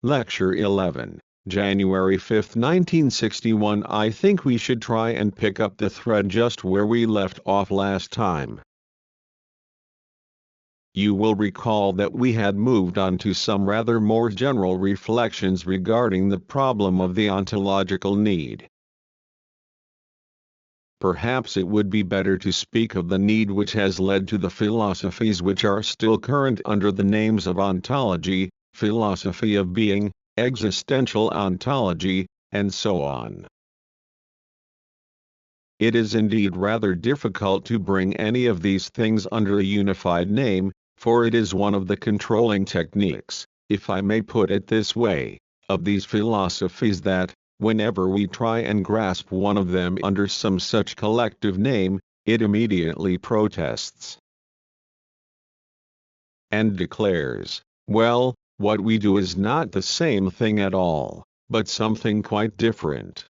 Lecture 11, January 5, 1961. I think we should try and pick up the thread just where we left off last time. You will recall that we had moved on to some rather more general reflections regarding the problem of the ontological need. Perhaps it would be better to speak of the need which has led to the philosophies which are still current under the names of ontology, philosophy of being, existential ontology, and so on. It is indeed rather difficult to bring any of these things under a unified name, for it is one of the controlling techniques, if I may put it this way, of these philosophies that, whenever we try and grasp one of them under some such collective name, it immediately protests and declares, well, what we do is not the same thing at all, but something quite different.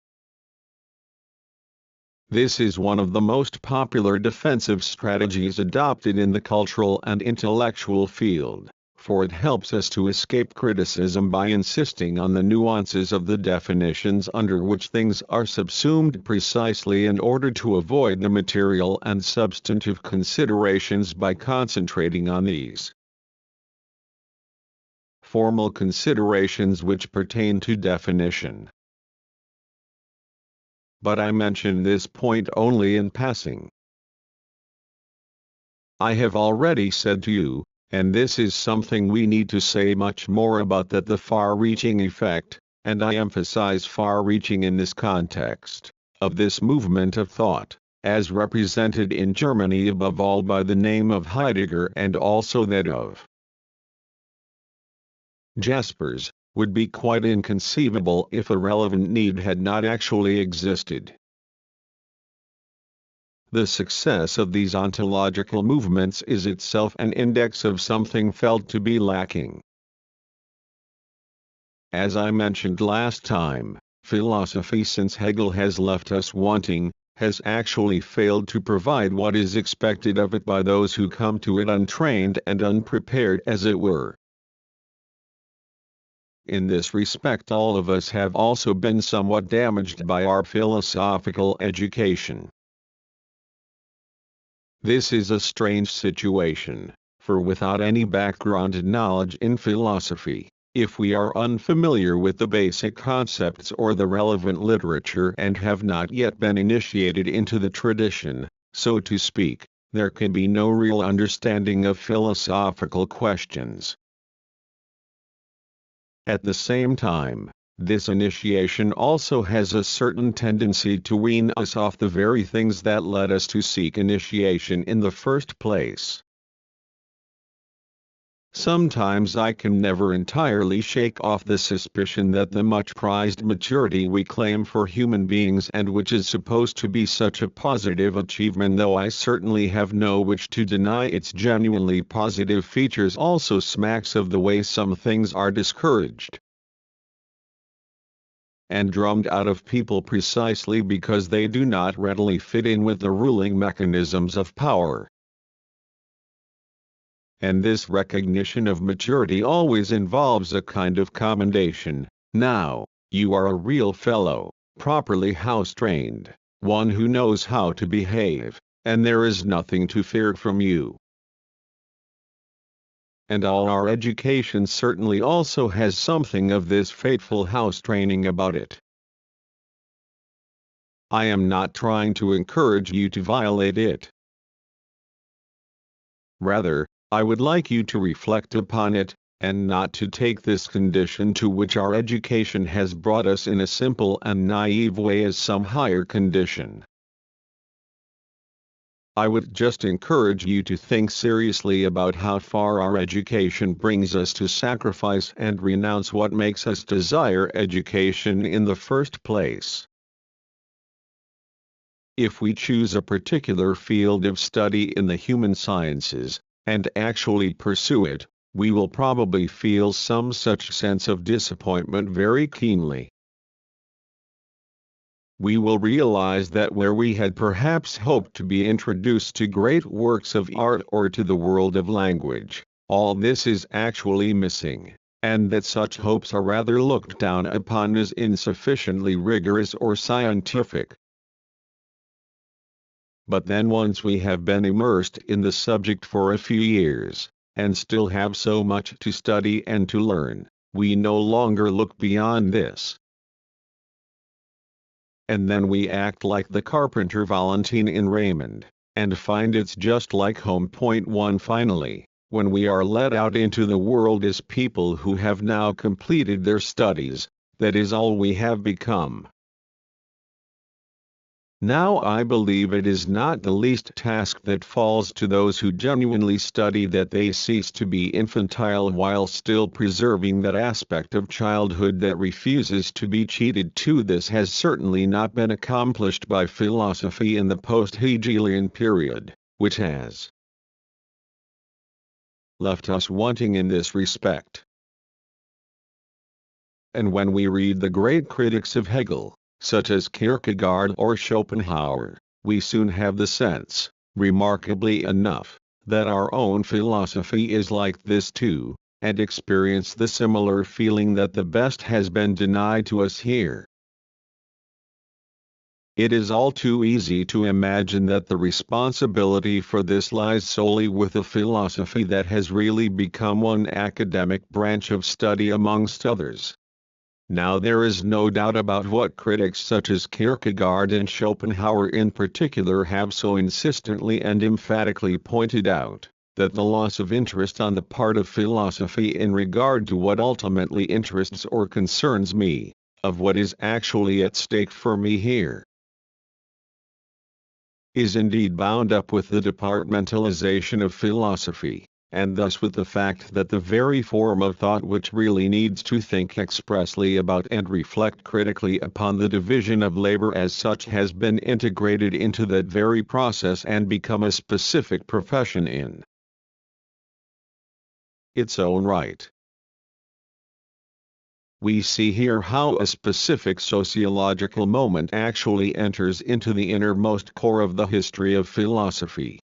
This is one of the most popular defensive strategies adopted in the cultural and intellectual field, for it helps us to escape criticism by insisting on the nuances of the definitions under which things are subsumed precisely in order to avoid the material and substantive considerations by concentrating on these formal considerations which pertain to definition. But I mention this point only in passing. I have already said to you, and this is something we need to say much more about, that the far-reaching effect, and I emphasize far-reaching in this context, of this movement of thought, as represented in Germany above all by the name of Heidegger and also that of Jaspers, would be quite inconceivable if a relevant need had not actually existed. The success of these ontological movements is itself an index of something felt to be lacking. As I mentioned last time, philosophy, since Hegel has left us wanting, has actually failed to provide what is expected of it by those who come to it untrained and unprepared, as it were. In this respect, all of us have also been somewhat damaged by our philosophical education. This is a strange situation, for without any background knowledge in philosophy, if we are unfamiliar with the basic concepts or the relevant literature and have not yet been initiated into the tradition, so to speak, there can be no real understanding of philosophical questions. At the same time, this initiation also has a certain tendency to wean us off the very things that led us to seek initiation in the first place. Sometimes I can never entirely shake off the suspicion that the much prized maturity we claim for human beings, and which is supposed to be such a positive achievement, though I certainly have no wish to deny its genuinely positive features, also smacks of the way some things are discouraged and drummed out of people precisely because they do not readily fit in with the ruling mechanisms of power. And this recognition of maturity always involves a kind of commendation. Now, you are a real fellow, properly house-trained, one who knows how to behave, and there is nothing to fear from you. And all our education certainly also has something of this fateful house-training about it. I am not trying to encourage you to violate it. Rather, I would like you to reflect upon it, and not to take this condition to which our education has brought us in a simple and naive way as some higher condition. I would just encourage you to think seriously about how far our education brings us to sacrifice and renounce what makes us desire education in the first place. If we choose a particular field of study in the human sciences, and actually pursue it, we will probably feel some such sense of disappointment very keenly. We will realize that where we had perhaps hoped to be introduced to great works of art or to the world of language, all this is actually missing, and that such hopes are rather looked down upon as insufficiently rigorous or scientific. But then once we have been immersed in the subject for a few years, and still have so much to study and to learn, we no longer look beyond this. And then we act like the carpenter Valentine in Raymond, and find it's just like home. Point 1. Finally, when we are let out into the world as people who have now completed their studies, that is all we have become. Now I believe it is not the least task that falls to those who genuinely study that they cease to be infantile while still preserving that aspect of childhood that refuses to be cheated. This has certainly not been accomplished by philosophy in the post-Hegelian period, which has left us wanting in this respect. And when we read the great critics of Hegel, such as Kierkegaard or Schopenhauer, we soon have the sense, remarkably enough, that our own philosophy is like this too, and experience the similar feeling that the best has been denied to us here. It is all too easy to imagine that the responsibility for this lies solely with a philosophy that has really become one academic branch of study amongst others. Now there is no doubt about what critics such as Kierkegaard and Schopenhauer in particular have so insistently and emphatically pointed out, that the loss of interest on the part of philosophy in regard to what ultimately interests or concerns me, of what is actually at stake for me here, is indeed bound up with the departmentalization of philosophy, and thus with the fact that the very form of thought which really needs to think expressly about and reflect critically upon the division of labor as such has been integrated into that very process and become a specific profession in its own right. We see here how a specific sociological moment actually enters into the innermost core of the history of philosophy.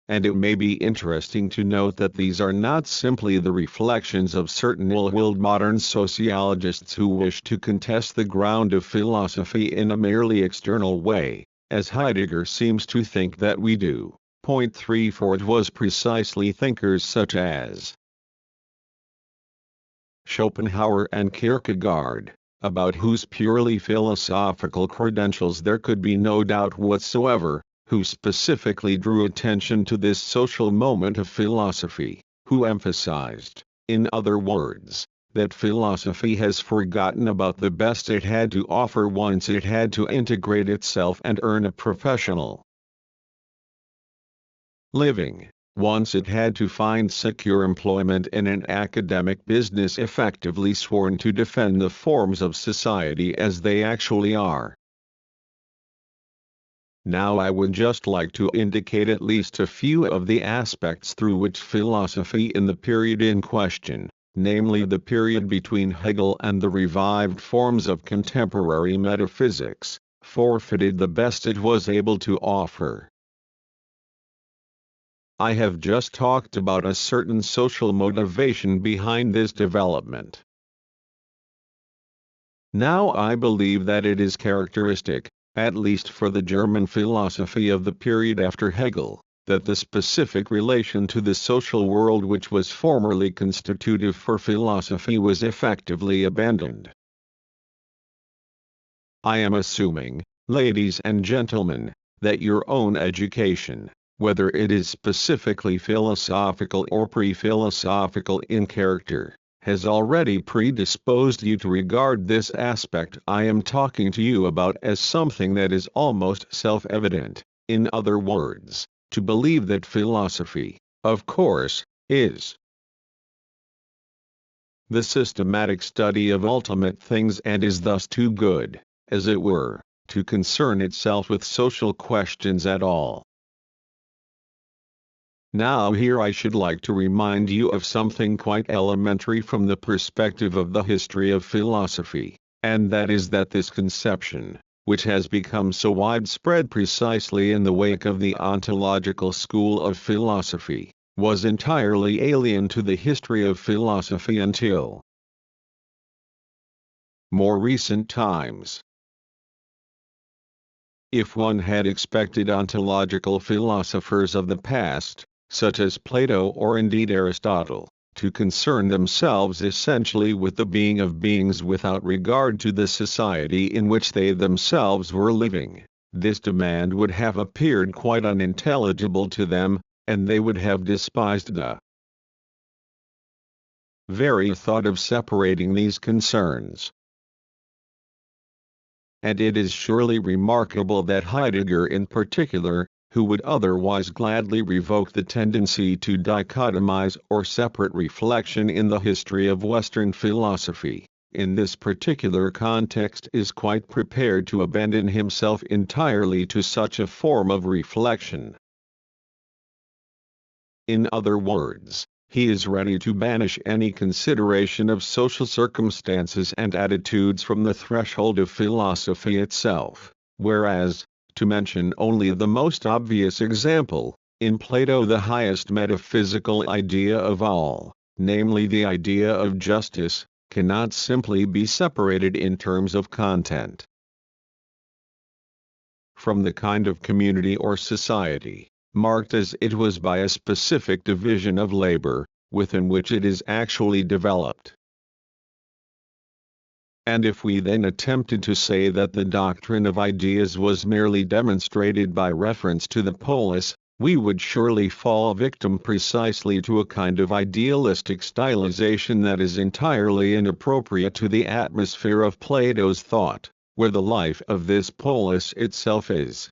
And it may be interesting to note that these are not simply the reflections of certain ill-willed modern sociologists who wish to contest the ground of philosophy in a merely external way, as Heidegger seems to think that we do. Point 3. For it was precisely thinkers such as Schopenhauer and Kierkegaard, about whose purely philosophical credentials there could be no doubt whatsoever, who specifically drew attention to this social moment of philosophy, who emphasized, in other words, that philosophy has forgotten about the best it had to offer once it had to integrate itself and earn a professional living, once it had to find secure employment in an academic business effectively sworn to defend the forms of society as they actually are. Now I would just like to indicate at least a few of the aspects through which philosophy in the period in question, namely the period between Hegel and the revived forms of contemporary metaphysics, forfeited the best it was able to offer. I have just talked about a certain social motivation behind this development. Now I believe that it is characteristic, at least for the German philosophy of the period after Hegel, that the specific relation to the social world which was formerly constitutive for philosophy was effectively abandoned. I am assuming, ladies and gentlemen, that your own education, whether it is specifically philosophical or pre-philosophical in character, has already predisposed you to regard this aspect I am talking to you about as something that is almost self-evident, in other words, to believe that philosophy, of course, is the systematic study of ultimate things and is thus too good, as it were, to concern itself with social questions at all. Now here I should like to remind you of something quite elementary from the perspective of the history of philosophy, and that is that this conception, which has become so widespread precisely in the wake of the ontological school of philosophy, was entirely alien to the history of philosophy until more recent times. If one had expected ontological philosophers of the past, such as Plato or indeed Aristotle, to concern themselves essentially with the being of beings without regard to the society in which they themselves were living, this demand would have appeared quite unintelligible to them, and they would have despised the very thought of separating these concerns. And it is surely remarkable that Heidegger in particular, who would otherwise gladly revoke the tendency to dichotomize or separate reflection in the history of Western philosophy, in this particular context is quite prepared to abandon himself entirely to such a form of reflection. In other words, he is ready to banish any consideration of social circumstances and attitudes from the threshold of philosophy itself, whereas, to mention only the most obvious example, in Plato the highest metaphysical idea of all, namely the idea of justice, cannot simply be separated in terms of content from the kind of community or society, marked as it was by a specific division of labor, within which it is actually developed. And if we then attempted to say that the doctrine of ideas was merely demonstrated by reference to the polis, we would surely fall victim precisely to a kind of idealistic stylization that is entirely inappropriate to the atmosphere of Plato's thought, where the life of this polis itself is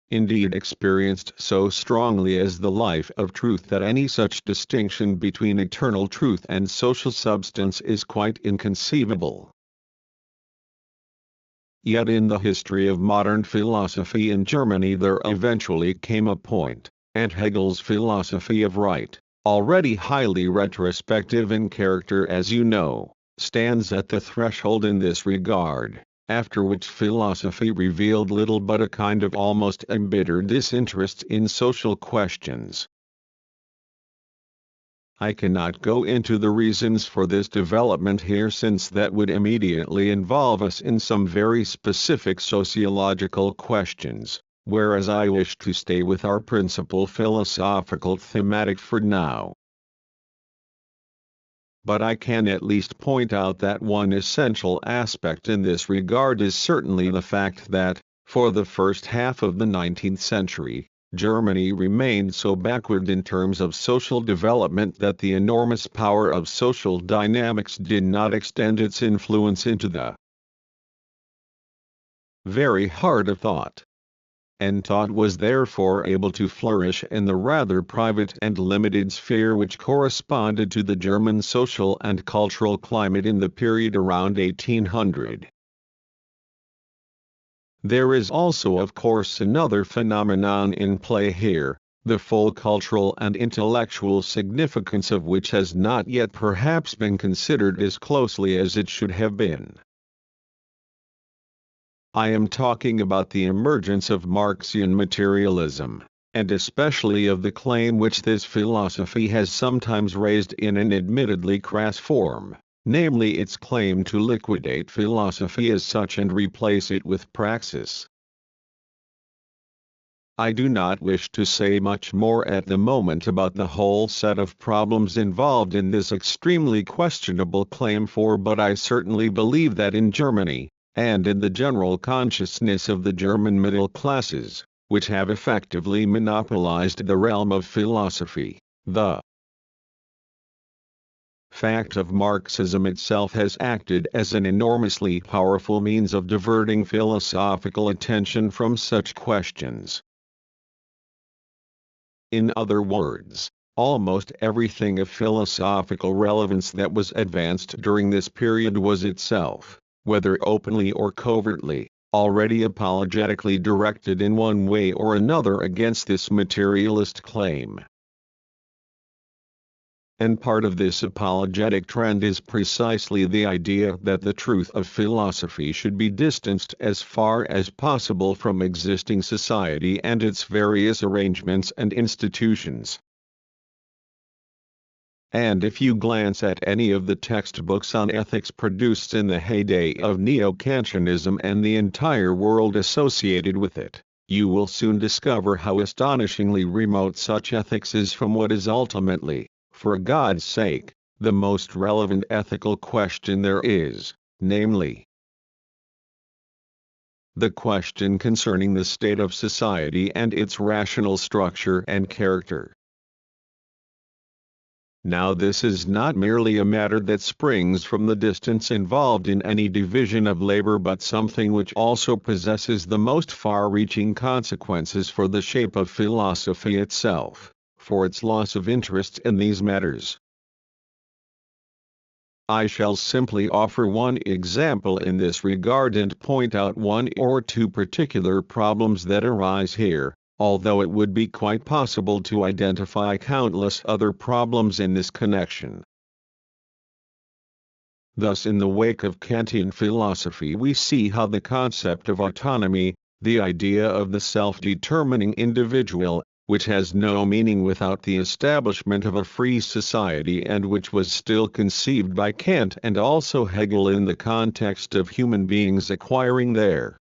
indeed experienced so strongly as the life of truth that any such distinction between eternal truth and social substance is quite inconceivable. Yet in the history of modern philosophy in Germany there eventually came a point, and Hegel's philosophy of right, already highly retrospective in character as you know, stands at the threshold in this regard, after which philosophy revealed little but a kind of almost embittered disinterest in social questions. I cannot go into the reasons for this development here since that would immediately involve us in some very specific sociological questions, whereas I wish to stay with our principal philosophical thematic for now. But I can at least point out that one essential aspect in this regard is certainly the fact that, for the first half of the 19th century, Germany remained so backward in terms of social development that the enormous power of social dynamics did not extend its influence into the very heart of thought. And thought was therefore able to flourish in the rather private and limited sphere which corresponded to the German social and cultural climate in the period around 1800. There is also of course another phenomenon in play here, the full cultural and intellectual significance of which has not yet perhaps been considered as closely as it should have been. I am talking about the emergence of Marxian materialism, and especially of the claim which this philosophy has sometimes raised in an admittedly crass form, namely its claim to liquidate philosophy as such and replace it with praxis. I do not wish to say much more at the moment about the whole set of problems involved in this extremely questionable claim but I certainly believe that in Germany, and in the general consciousness of the German middle classes, which have effectively monopolized the realm of philosophy, the fact of Marxism itself has acted as an enormously powerful means of diverting philosophical attention from such questions. In other words, almost everything of philosophical relevance that was advanced during this period was itself, whether openly or covertly, already apologetically directed in one way or another against this materialist claim. And part of this apologetic trend is precisely the idea that the truth of philosophy should be distanced as far as possible from existing society and its various arrangements and institutions. And if you glance at any of the textbooks on ethics produced in the heyday of Neo-Kantianism and the entire world associated with it, you will soon discover how astonishingly remote such ethics is from what is ultimately, for God's sake, the most relevant ethical question there is, namely, the question concerning the state of society and its rational structure and character. Now this is not merely a matter that springs from the distance involved in any division of labor, but something which also possesses the most far-reaching consequences for the shape of philosophy itself, for its loss of interest in these matters. I shall simply offer one example in this regard and point out one or two particular problems that arise here, although it would be quite possible to identify countless other problems in this connection. Thus, in the wake of Kantian philosophy, we see how the concept of autonomy, the idea of the self-determining individual, which has no meaning without the establishment of a free society and which was still conceived by Kant and also Hegel in the context of human beings acquiring their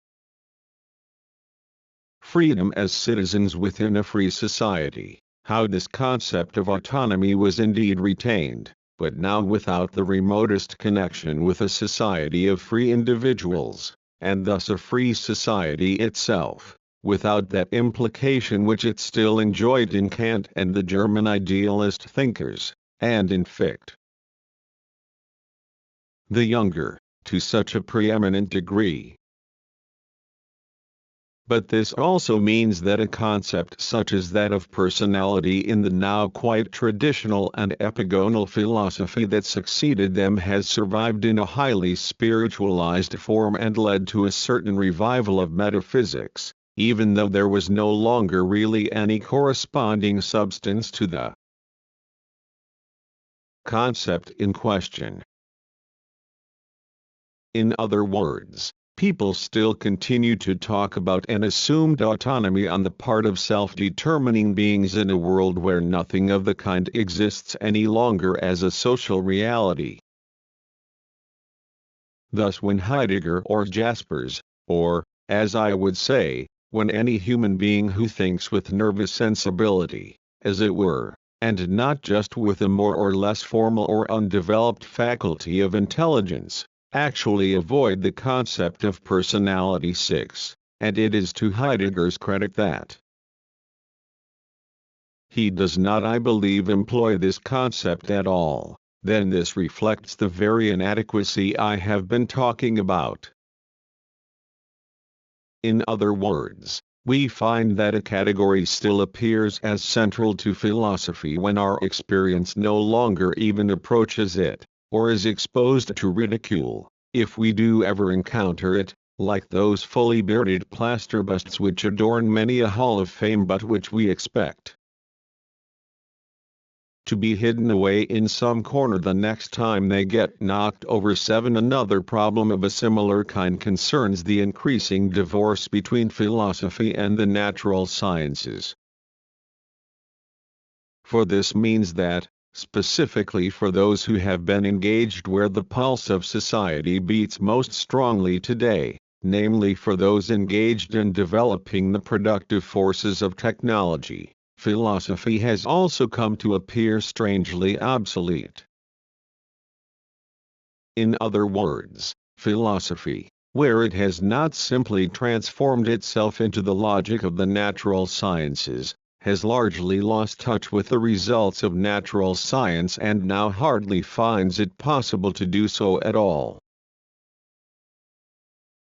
freedom as citizens within a free society, how this concept of autonomy was indeed retained, but now without the remotest connection with a society of free individuals, and thus a free society itself, without that implication which it still enjoyed in Kant and the German idealist thinkers, and in Fichte the Younger, to such a preeminent degree. But this also means that a concept such as that of personality in the now quite traditional and epigonal philosophy that succeeded them has survived in a highly spiritualized form and led to a certain revival of metaphysics, even though there was no longer really any corresponding substance to the concept in question. In other words, people still continue to talk about an assumed autonomy on the part of self-determining beings in a world where nothing of the kind exists any longer as a social reality. Thus when Heidegger or Jaspers, or, as I would say, when any human being who thinks with nervous sensibility, as it were, and not just with a more or less formal or undeveloped faculty of intelligence, actually avoid the concept of personality 6, and it is to Heidegger's credit that he does not, I believe, employ this concept at all, then this reflects the very inadequacy I have been talking about. In other words, we find that a category still appears as central to philosophy when our experience no longer even approaches it, or is exposed to ridicule, if we do ever encounter it, like those fully bearded plaster busts which adorn many a hall of fame but which we expect to be hidden away in some corner the next time they get knocked over. 7. Another problem of a similar kind concerns the increasing divorce between philosophy and the natural sciences. For this means that, specifically for those who have been engaged where the pulse of society beats most strongly today, namely for those engaged in developing the productive forces of technology, philosophy has also come to appear strangely obsolete. In other words, philosophy, where it has not simply transformed itself into the logic of the natural sciences, has largely lost touch with the results of natural science and now hardly finds it possible to do so at all.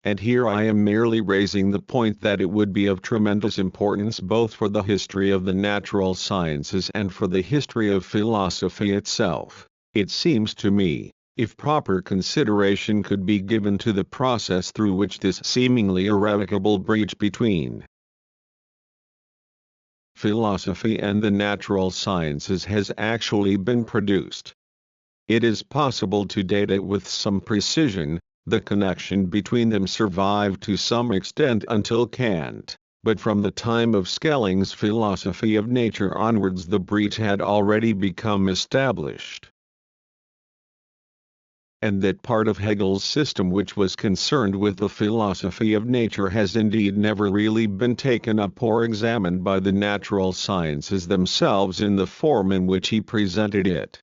And here I am merely raising the point that it would be of tremendous importance both for the history of the natural sciences and for the history of philosophy itself, it seems to me, if proper consideration could be given to the process through which this seemingly irrevocable breach between philosophy and the natural sciences has actually been produced. It is possible to date it with some precision. The connection between them survived to some extent until Kant, but from the time of Schelling's philosophy of nature onwards the breach had already become established. And that part of Hegel's system which was concerned with the philosophy of nature has indeed never really been taken up or examined by the natural sciences themselves in the form in which he presented it.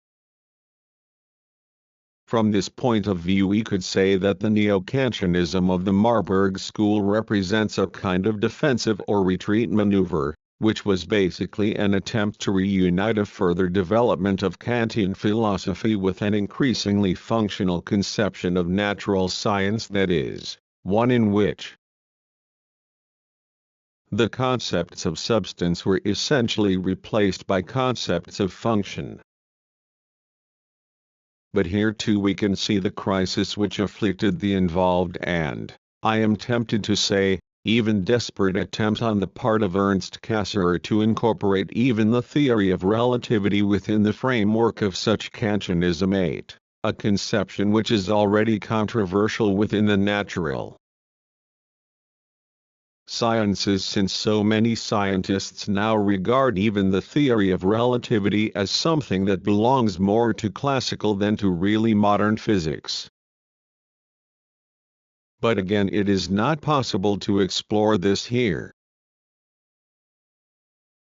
From this point of view we could say that the neo-Kantianism of the Marburg school represents a kind of defensive or retreat maneuver, which was basically an attempt to reunite a further development of Kantian philosophy with an increasingly functional conception of natural science, that is, one in which the concepts of substance were essentially replaced by concepts of function. But here too we can see the crisis which afflicted the involved and, I am tempted to say, even desperate attempt on the part of Ernst Cassirer to incorporate even the theory of relativity within the framework of such Kantianism 8, a conception which is already controversial within the natural sciences, since so many scientists now regard even the theory of relativity as something that belongs more to classical than to really modern physics. But again, it is not possible to explore this here.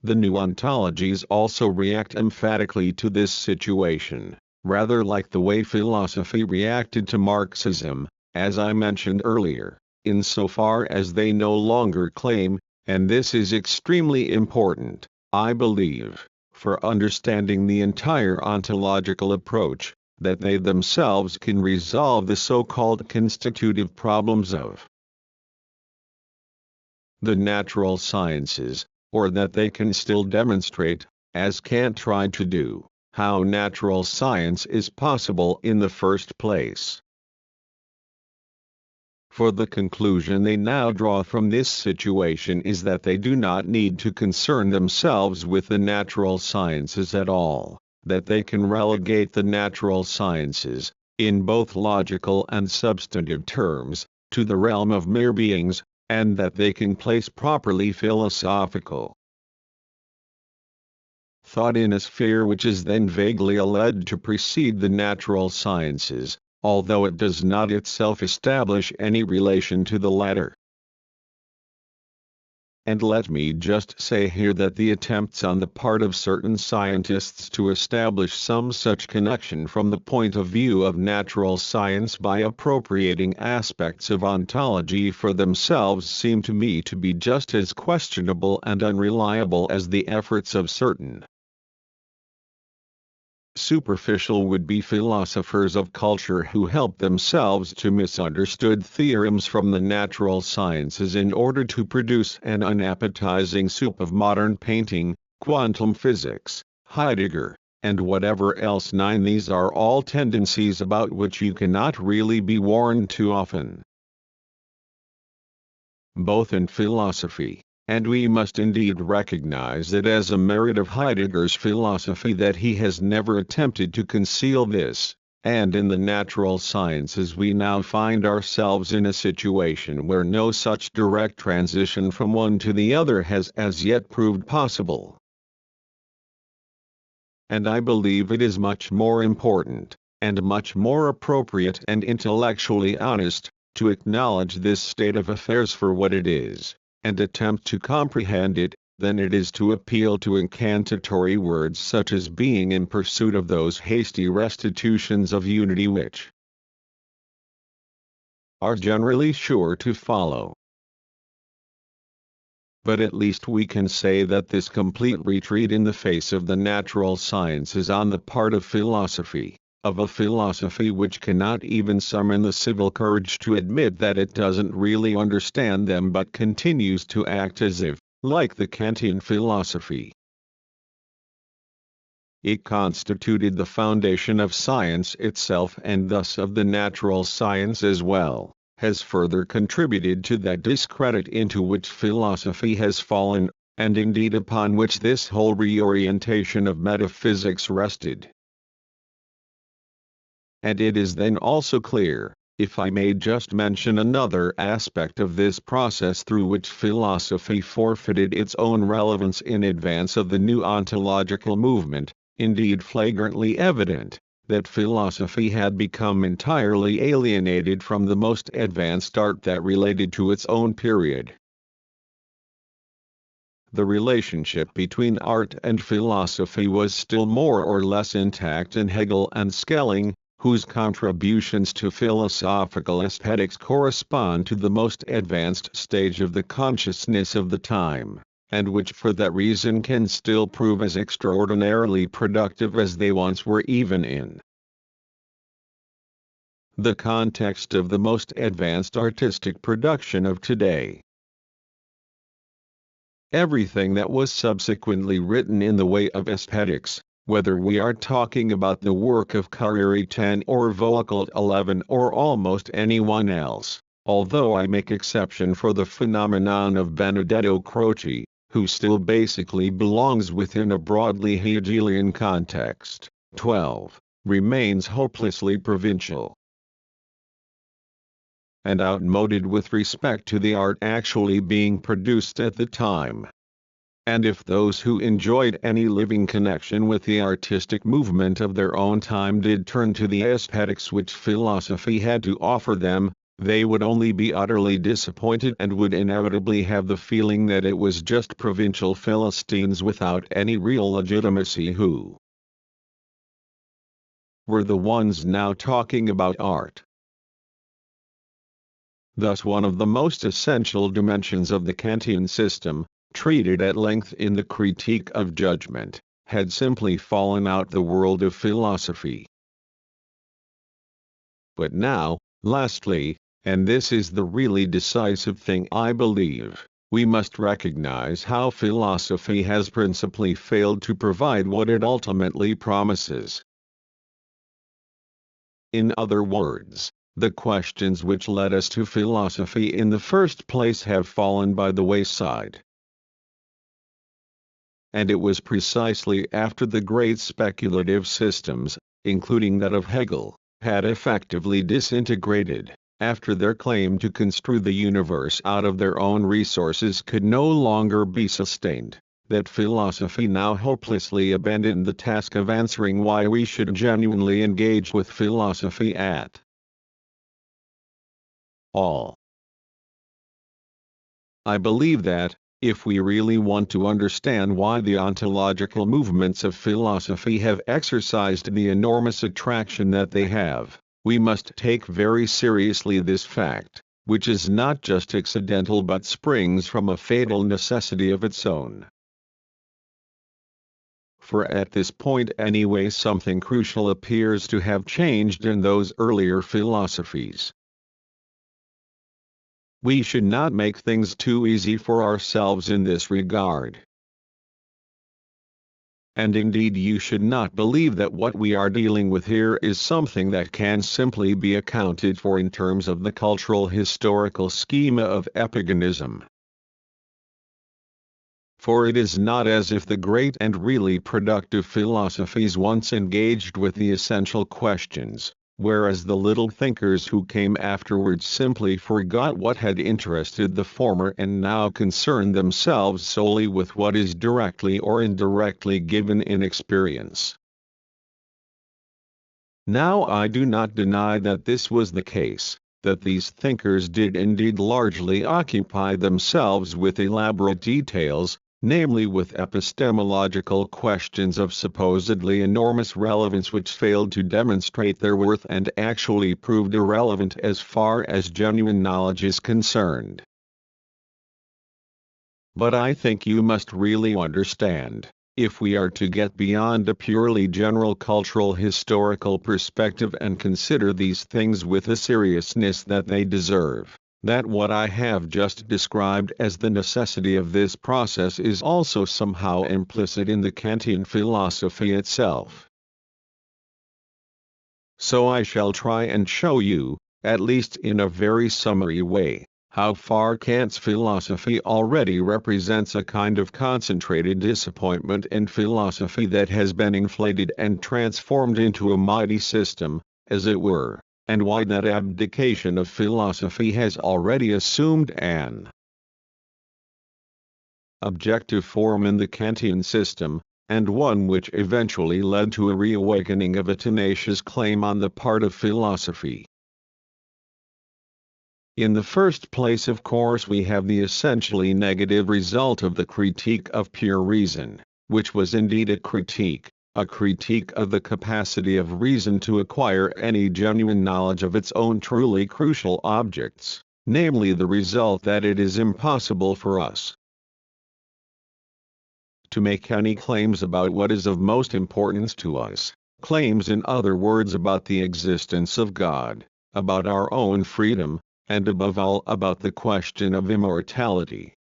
The new ontologies also react emphatically to this situation, rather like the way philosophy reacted to Marxism, as I mentioned earlier, insofar as they no longer claim, and this is extremely important, I believe, for understanding the entire ontological approach, that they themselves can resolve the so-called constitutive problems of the natural sciences, or that they can still demonstrate, as Kant tried to do, how natural science is possible in the first place. For the conclusion they now draw from this situation is that they do not need to concern themselves with the natural sciences at all, that they can relegate the natural sciences, in both logical and substantive terms, to the realm of mere beings, and that they can place properly philosophical thought in a sphere which is then vaguely alleged to precede the natural sciences, although it does not itself establish any relation to the latter. And let me just say here that the attempts on the part of certain scientists to establish some such connection from the point of view of natural science by appropriating aspects of ontology for themselves seem to me to be just as questionable and unreliable as the efforts of certain superficial would-be philosophers of culture who help themselves to misunderstood theorems from the natural sciences in order to produce an unappetizing soup of modern painting, quantum physics, Heidegger, and whatever else. 9. These are all tendencies about which you cannot really be warned too often, both in philosophy, and we must indeed recognize it as a merit of Heidegger's philosophy that he has never attempted to conceal this, and in the natural sciences we now find ourselves in a situation where no such direct transition from one to the other has as yet proved possible. And I believe it is much more important, and much more appropriate and intellectually honest, to acknowledge this state of affairs for what it is, and attempt to comprehend it, than it is to appeal to incantatory words such as being in pursuit of those hasty restitutions of unity which are generally sure to follow. But at least we can say that this complete retreat in the face of the natural sciences on the part of philosophy, of a philosophy which cannot even summon the civil courage to admit that it doesn't really understand them but continues to act as if, like the Kantian philosophy, it constituted the foundation of science itself and thus of the natural science as well, has further contributed to that discredit into which philosophy has fallen, and indeed upon which this whole reorientation of metaphysics rested. And it is then also clear, if I may just mention another aspect of this process through which philosophy forfeited its own relevance in advance of the new ontological movement, indeed flagrantly evident, that philosophy had become entirely alienated from the most advanced art that related to its own period. The relationship between art and philosophy was still more or less intact in Hegel and Schelling, whose contributions to philosophical aesthetics correspond to the most advanced stage of the consciousness of the time, and which for that reason can still prove as extraordinarily productive as they once were even in the context of the most advanced artistic production of today. Everything that was subsequently written in the way of aesthetics, whether we are talking about the work of Carrere 10 or Vocal 11 or almost anyone else, although I make exception for the phenomenon of Benedetto Croce, who still basically belongs within a broadly Hegelian context, 12, remains hopelessly provincial and outmoded with respect to the art actually being produced at the time. And if those who enjoyed any living connection with the artistic movement of their own time did turn to the aesthetics which philosophy had to offer them, they would only be utterly disappointed and would inevitably have the feeling that it was just provincial Philistines without any real legitimacy who were the ones now talking about art. Thus one of the most essential dimensions of the Kantian system, treated at length in the Critique of Judgment, had simply fallen out the world of philosophy. But now, lastly, and this is the really decisive thing I believe, we must recognize how philosophy has principally failed to provide what it ultimately promises. In other words, the questions which led us to philosophy in the first place have fallen by the wayside. And it was precisely after the great speculative systems, including that of Hegel, had effectively disintegrated, after their claim to construe the universe out of their own resources could no longer be sustained, that philosophy now hopelessly abandoned the task of answering why we should genuinely engage with philosophy at all. I believe that, if we really want to understand why the ontological movements of philosophy have exercised the enormous attraction that they have, we must take very seriously this fact, which is not just accidental but springs from a fatal necessity of its own. For at this point anyway something crucial appears to have changed in those earlier philosophies. We should not make things too easy for ourselves in this regard. And indeed you should not believe that what we are dealing with here is something that can simply be accounted for in terms of the cultural historical schema of epigonism. For it is not as if the great and really productive philosophies once engaged with the essential questions, whereas the little thinkers who came afterwards simply forgot what had interested the former and now concern themselves solely with what is directly or indirectly given in experience. Now I do not deny that this was the case, that these thinkers did indeed largely occupy themselves with elaborate details, namely with epistemological questions of supposedly enormous relevance which failed to demonstrate their worth and actually proved irrelevant as far as genuine knowledge is concerned. But I think you must really understand, if we are to get beyond a purely general cultural historical perspective and consider these things with the seriousness that they deserve, that what I have just described as the necessity of this process is also somehow implicit in the Kantian philosophy itself. So I shall try and show you, at least in a very summary way, how far Kant's philosophy already represents a kind of concentrated disappointment in philosophy that has been inflated and transformed into a mighty system, as it were, and why that abdication of philosophy has already assumed an objective form in the Kantian system, and one which eventually led to a reawakening of a tenacious claim on the part of philosophy. In the first place, of course, we have the essentially negative result of the critique of pure reason, which was indeed a critique of the capacity of reason to acquire any genuine knowledge of its own truly crucial objects, namely the result that it is impossible for us to make any claims about what is of most importance to us, claims in other words about the existence of God, about our own freedom, and above all about the question of immortality.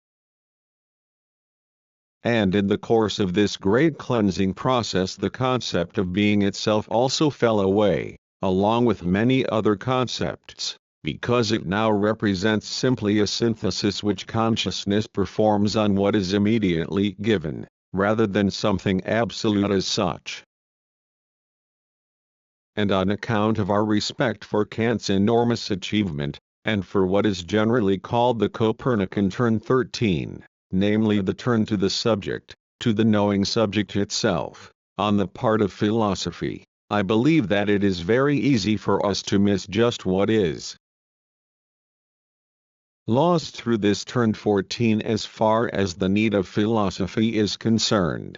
And in the course of this great cleansing process the concept of being itself also fell away, along with many other concepts, because it now represents simply a synthesis which consciousness performs on what is immediately given, rather than something absolute as such. And on account of our respect for Kant's enormous achievement, and for what is generally called the Copernican turn 13, namely the turn to the subject, to the knowing subject itself, on the part of philosophy, I believe that it is very easy for us to miss just what is lost through this turn 14 as far as the need of philosophy is concerned.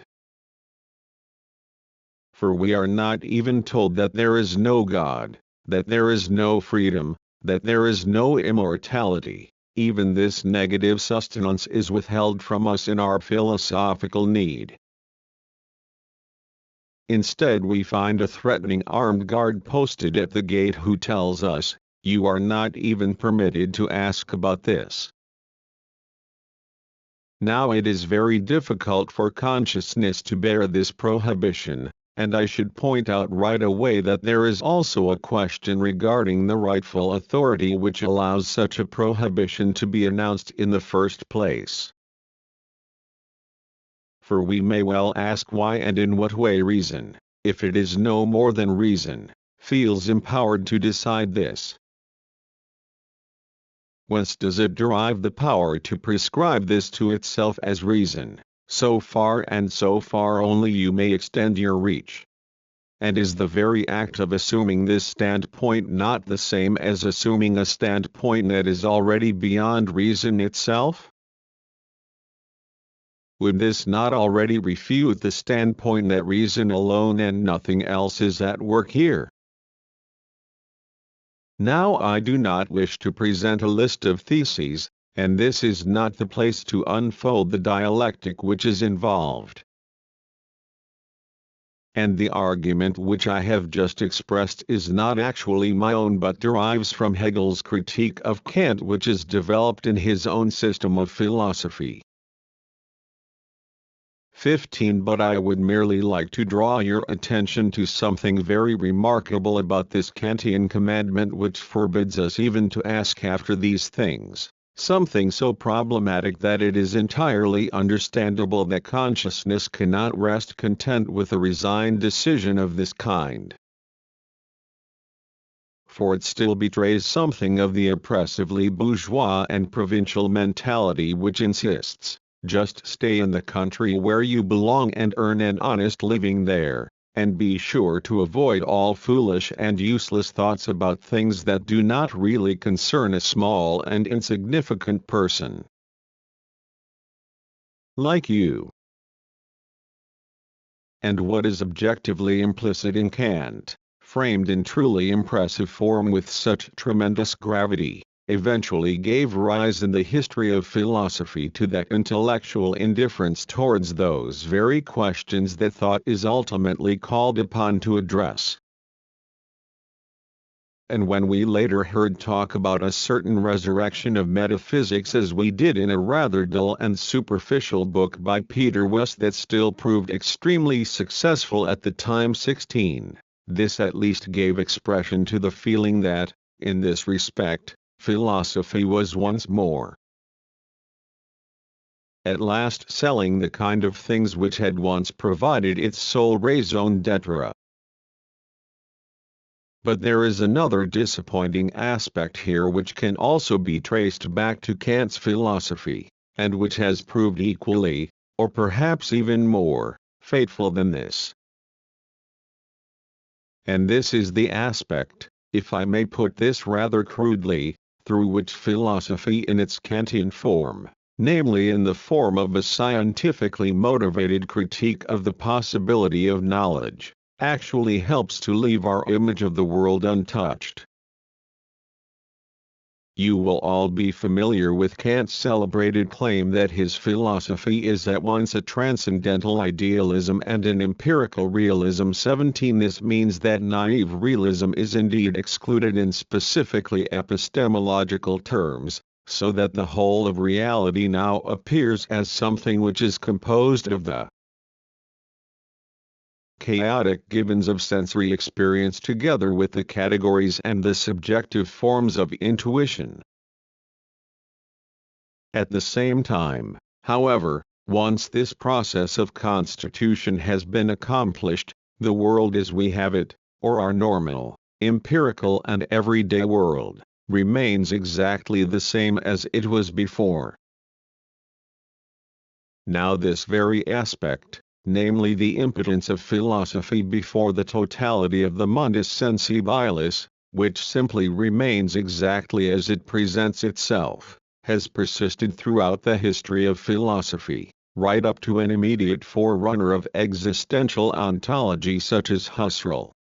For we are not even told that there is no God, that there is no freedom, that there is no immortality. Even this negative sustenance is withheld from us in our philosophical need. Instead we find a threatening armed guard posted at the gate who tells us, "You are not even permitted to ask about this." Now it is very difficult for consciousness to bear this prohibition, and I should point out right away that there is also a question regarding the rightful authority which allows such a prohibition to be announced in the first place. For we may well ask why and in what way reason, if it is no more than reason, feels empowered to decide this. Whence does it derive the power to prescribe this to itself as reason? So far and so far only you may extend your reach. And is the very act of assuming this standpoint not the same as assuming a standpoint that is already beyond reason itself? Would this not already refute the standpoint that reason alone and nothing else is at work here? Now I do not wish to present a list of theses, and this is not the place to unfold the dialectic which is involved. And the argument which I have just expressed is not actually my own but derives from Hegel's critique of Kant which is developed in his own system of philosophy. 15. But I would merely like to draw your attention to something very remarkable about this Kantian commandment which forbids us even to ask after these things, something so problematic that it is entirely understandable that consciousness cannot rest content with a resigned decision of this kind. For it still betrays something of the oppressively bourgeois and provincial mentality which insists, just stay in the country where you belong and earn an honest living there, and be sure to avoid all foolish and useless thoughts about things that do not really concern a small and insignificant person like you. And what is objectively implicit in Kant, framed in truly impressive form with such tremendous gravity, eventually gave rise in the history of philosophy to that intellectual indifference towards those very questions that thought is ultimately called upon to address. And when we later heard talk about a certain resurrection of metaphysics as we did in a rather dull and superficial book by Peter West that still proved extremely successful at the time 16, this at least gave expression to the feeling that, in this respect, philosophy was once more at last selling the kind of things which had once provided its sole raison d'etre. But there is another disappointing aspect here which can also be traced back to Kant's philosophy, and which has proved equally, or perhaps even more, fateful than this. And this is the aspect, if I may put this rather crudely, through which philosophy in its Kantian form, namely in the form of a scientifically motivated critique of the possibility of knowledge, actually helps to leave our image of the world untouched. You will all be familiar with Kant's celebrated claim that his philosophy is at once a transcendental idealism and an empirical realism. 17 This means that naive realism is indeed excluded in specifically epistemological terms, so that the whole of reality now appears as something which is composed of the chaotic givens of sensory experience together with the categories and the subjective forms of intuition. At the same time, however, once this process of constitution has been accomplished, the world as we have it, or our normal, empirical and everyday world, remains exactly the same as it was before. Now this very aspect, namely the impotence of philosophy before the totality of the mundus sensibilis, which simply remains exactly as it presents itself, has persisted throughout the history of philosophy, right up to an immediate forerunner of existential ontology such as Husserl.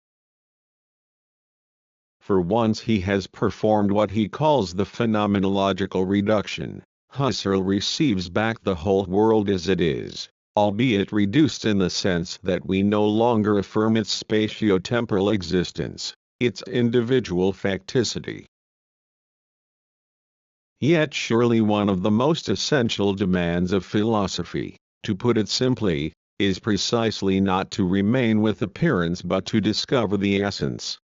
For once he has performed what he calls the phenomenological reduction. Husserl receives back the whole world as it is, albeit reduced in the sense that we no longer affirm its spatio-temporal existence, its individual facticity. Yet surely one of the most essential demands of philosophy, to put it simply, is precisely not to remain with appearance but to discover the essence.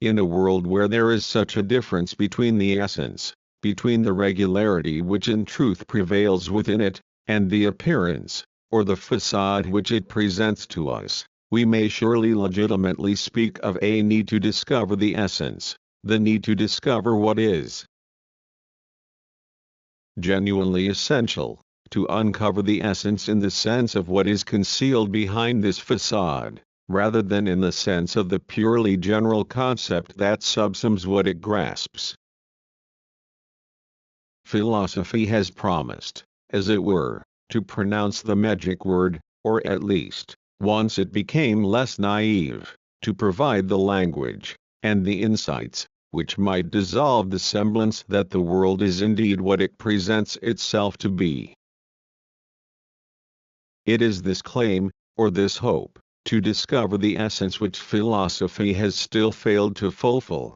In a world where there is such a difference between the essence, between the regularity which in truth prevails within it, and the appearance, or the facade which it presents to us, we may surely legitimately speak of a need to discover the essence, the need to discover what is genuinely essential, to uncover the essence in the sense of what is concealed behind this facade, rather than in the sense of the purely general concept that subsumes what it grasps. Philosophy has promised, as it were, to pronounce the magic word, or at least, once it became less naive, to provide the language, and the insights, which might dissolve the semblance that the world is indeed what it presents itself to be. It is this claim, or this hope, to discover the essence which philosophy has still failed to fulfill.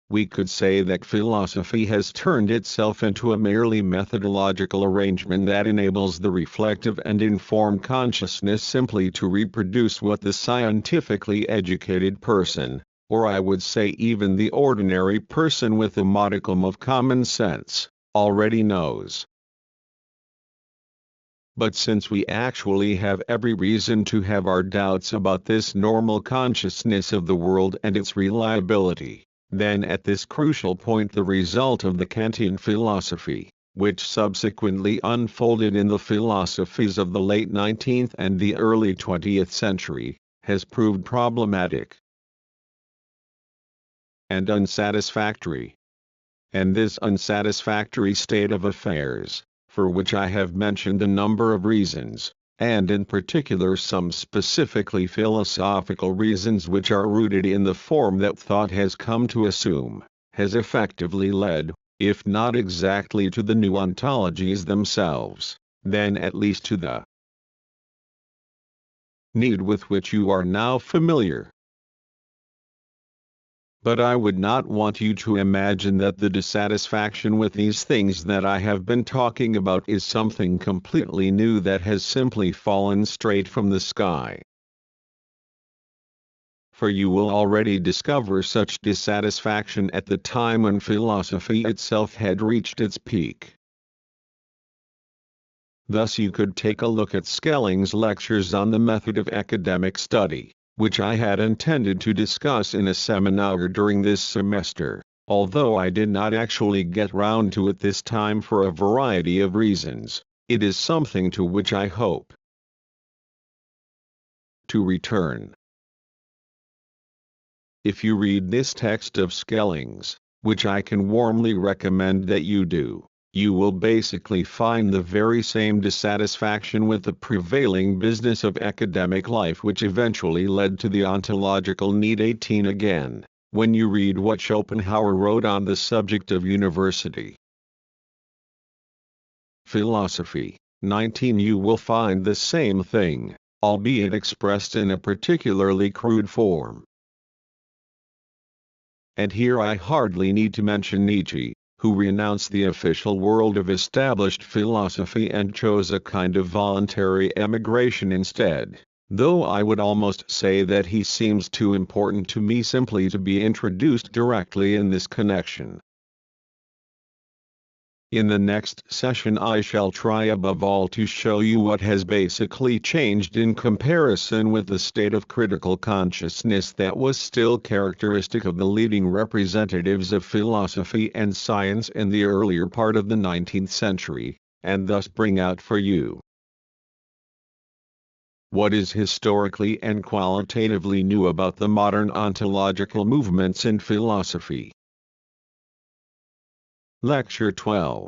We could say that philosophy has turned itself into a merely methodological arrangement that enables the reflective and informed consciousness simply to reproduce what the scientifically educated person, or I would say even the ordinary person with a modicum of common sense, already knows. But since we actually have every reason to have our doubts about this normal consciousness of the world and its reliability, then at this crucial point the result of the Kantian philosophy, which subsequently unfolded in the philosophies of the late 19th and the early 20th century, has proved problematic and unsatisfactory. And this unsatisfactory state of affairs, for which I have mentioned a number of reasons, and in particular some specifically philosophical reasons which are rooted in the form that thought has come to assume, has effectively led, if not exactly to the new ontologies themselves, then at least to the need with which you are now familiar. But I would not want you to imagine that the dissatisfaction with these things that I have been talking about is something completely new that has simply fallen straight from the sky. for you will already discover such dissatisfaction at the time when philosophy itself had reached its peak. Thus you could take a look at Skelling's lectures on the method of academic study, which I had intended to discuss in a seminar during this semester, although I did not actually get round to it this time for a variety of reasons. It is something to which I hope to return. If you read this text of Skelling's, which I can warmly recommend that you do, you will basically find the very same dissatisfaction with the prevailing business of academic life which eventually led to the ontological need 18 again, when you read what Schopenhauer wrote on the subject of university philosophy. 19 You will find the same thing, albeit expressed in a particularly crude form. And here I hardly need to mention Nietzsche, who renounced the official world of established philosophy and chose a kind of voluntary emigration instead, though I would almost say that he seems too important to me simply to be introduced directly in this connection. In the next session I shall try above all to show you what has basically changed in comparison with the state of critical consciousness that was still characteristic of the leading representatives of philosophy and science in the earlier part of the 19th century, and thus bring out for you what is historically and qualitatively new about the modern ontological movements in philosophy. Lecture 12.